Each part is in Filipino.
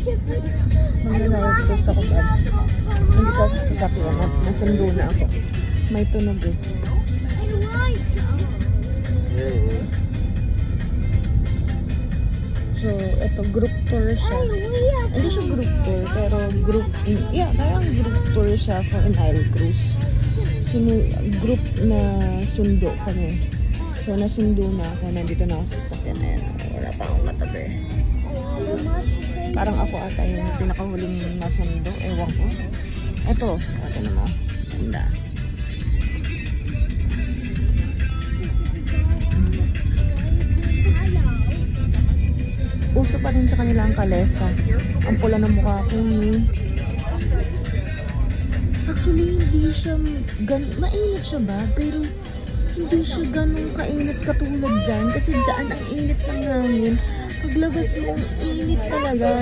Mag-live ko sa kuban. Hindi ko sasakyan at nasundo na ako. May tunog eh. So, ito group tour siya. Hindi siya group tour, pero parang group tour siya for an Isle cruise. Group na sundo kami. So, nasundo na ako. Nandito na ako sa sasakyan. Ayan, wala pa akong katabi. Parang ako ata yung pinakahuling nasundo. Ewan ko. Ito, ito naman. Ganda. Uso pa rin sa kanila ang kalesa. Ang pula ng mukha ko. Actually, hindi siya mainit siya ba? Pero hindi siya ganun kainit katulad dyan. Kasi dyan ang init ng hangin. Paglabas mo, ang init talaga.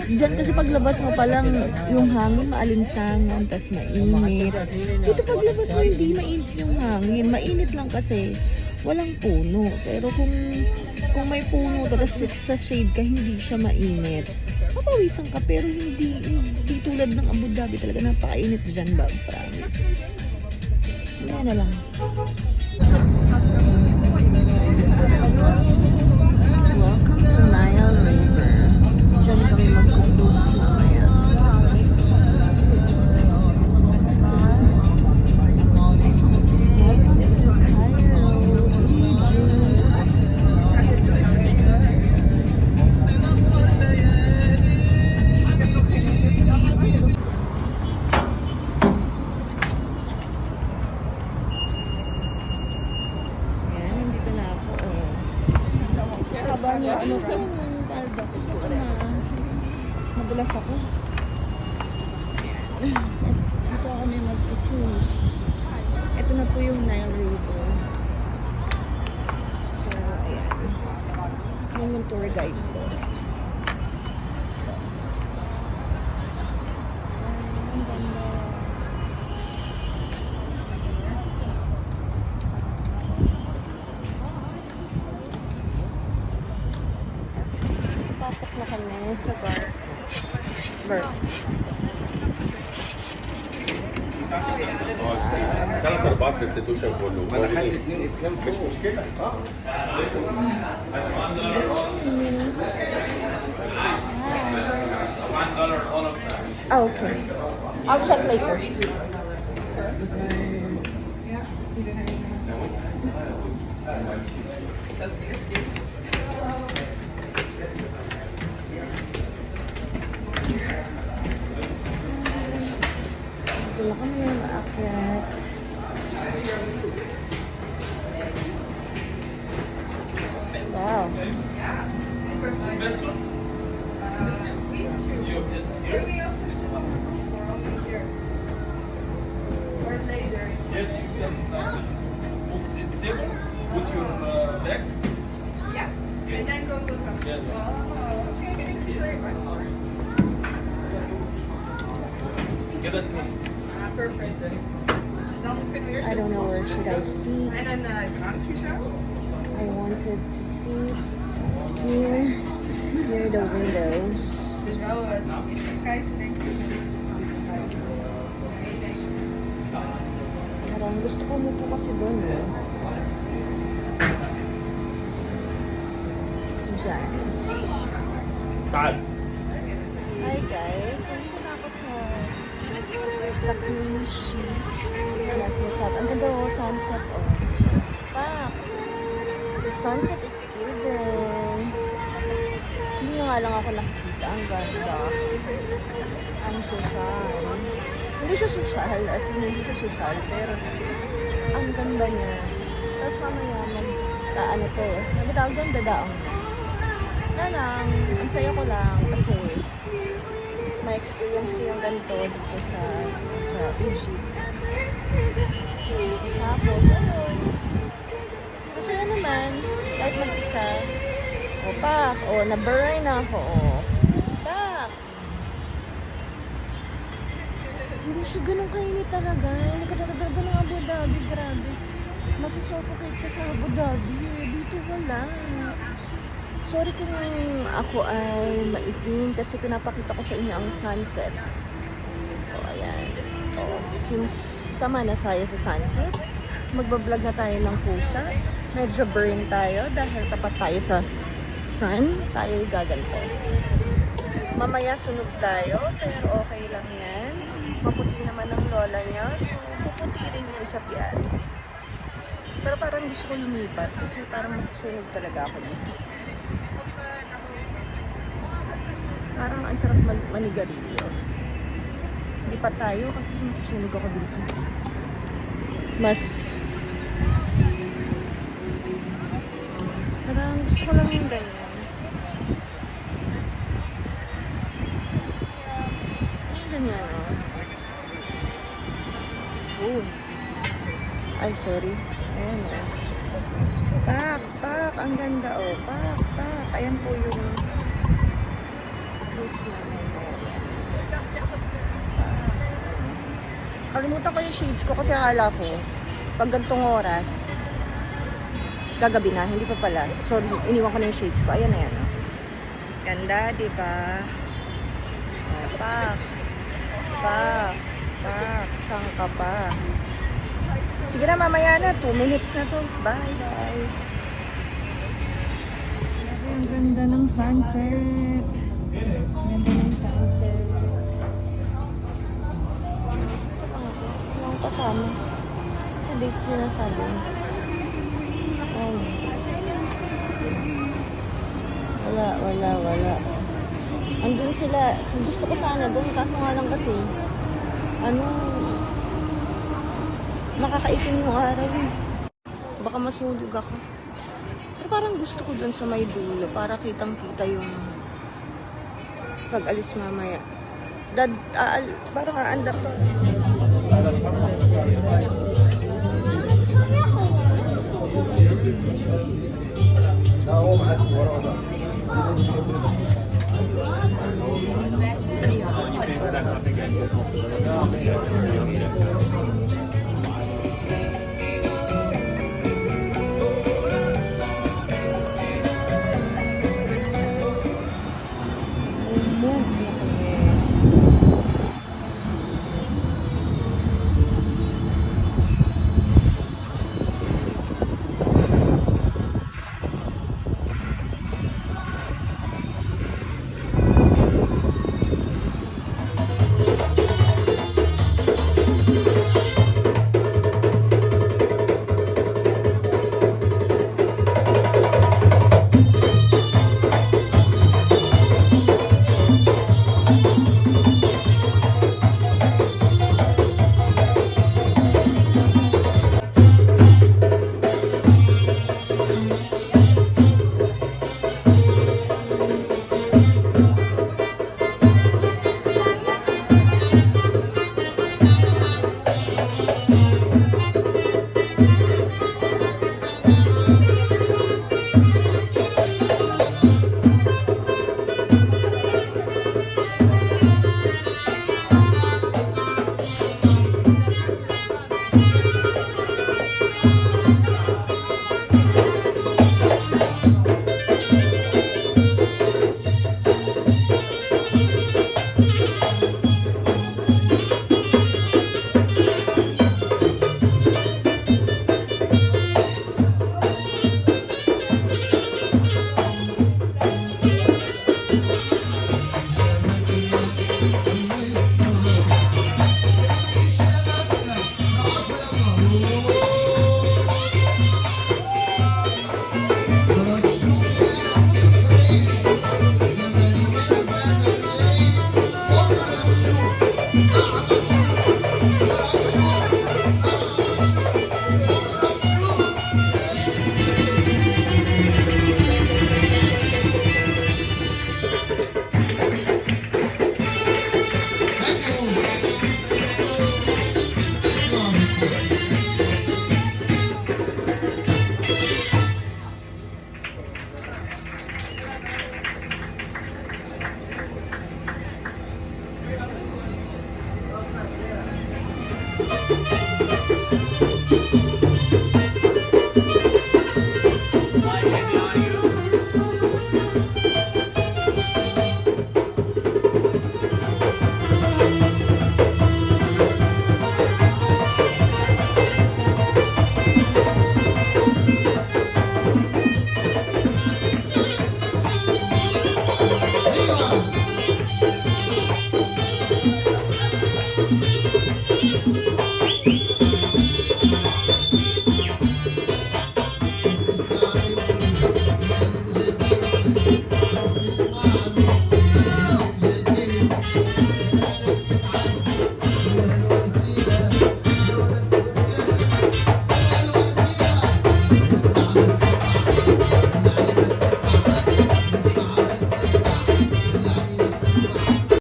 Dyan kasi paglabas mo palang yung hangin maalinsangan, tas mainit. Dito paglabas mo, hindi mainit yung hangin. Mainit lang kasi walang puno. Pero kung may puno, tapos sa shade ka, hindi siya mainit. Mapawisan ka, pero hindi tulad ng Abu Dhabi talaga. Napakainit dyan ba? Promise. Yan na lang. Welcome to Nile River. Diyan kami mag-cruise mamaya. Ano ko, palda ko. Madulas ako. Ito kami mag-choose. Ito na po yung Nile River. So, ayan. Yan yung tour guide ko. Ang ganda. Pasok na kami sa bar. ثلاث ارباع في السيتوشن كله ما انا خدت اتنين اسلام مش فوق. مشكله Oh, okay. I'll check later. Dito na kami maakyat. Wow. Yes, you can put this table with your leg. Yeah, and then go to the Yes. okay, thank you very much. Get it. Perfect. Dan kunnen we eerst I don't know where should I sit. en een drankje zo. I wanted to sit near the windows. Dus wel is het grijze denk ik. Parang gusto ko mo po kasi doon eh. Diyan. تعال. Hi guys, nandito na ako sa cruise ship. Wala sinasabi. Ang ganda oh, sunset oh. Pak! The sunset is given. Hindi nga lang ako nakikita. Ang ganda. Ang social. Hindi siya social, as in hindi siya social, pero ang ganda niya. Tapos mamaya ano to, nagtawag doon dadaong. Na lang, ang saya ko lang kasi may experience ko yung ganito dito sa Egypt. Tapos, ayun. Masaya naman, kahit mag-isa. O, pak, o, naburay na ako, o. Pak! Hindi siya ganun kainit talaga. Hindi ka talaga ng Abu Dhabi, grabe. Masusuffocate ka sa Abu Dhabi, eh. Dito wala. Sorry kung ako ay maitim kasi pinapakita ko sa inyo ang sunset. So, ayan. So, since tama na tayo sa sunset, magbablog na tayo ng pusa. Medyo burn tayo dahil tapat tayo sa sun. Tayo gaganto. Mamaya sunog tayo, pero okay lang yan. Maputi naman ang lola niya, so puputi rin yan sa tiyan. Pero parang gusto ko lumipat kasi parang masusunog talaga ako dito. Parang ang sarap manigarilyo. Lipat tayo kasi masusunog ako dito. Parang gusto ko lang yung ganyan. Ganyan, oh. Ay, sorry. Ayan, oh. Pak. Ang ganda, oh. Pak. Ayan po yung cruise namin. Ayan. Kalimutan ko yung shades ko kasi akala ko pag gantong oras gagabi na, hindi pa pala. So, iniwan ko na yung shades ko. Ayan, oh. Ganda, diba? Oh, pak. Saan ka pa? Sige na, mamaya na. 2 minutes na to. Bye, guys. Ang ganda ng sunset. Anong kasama? Sabi ko sinasabi. Wala. Andun sila. Gusto ko sana doon. Kaso nga lang kasi nakakaitim yung araw eh. Baka masulog ako. Pero parang gusto ko doon sa may dulo para kitang-kita yung pag-alis mamaya. Parang aandar to.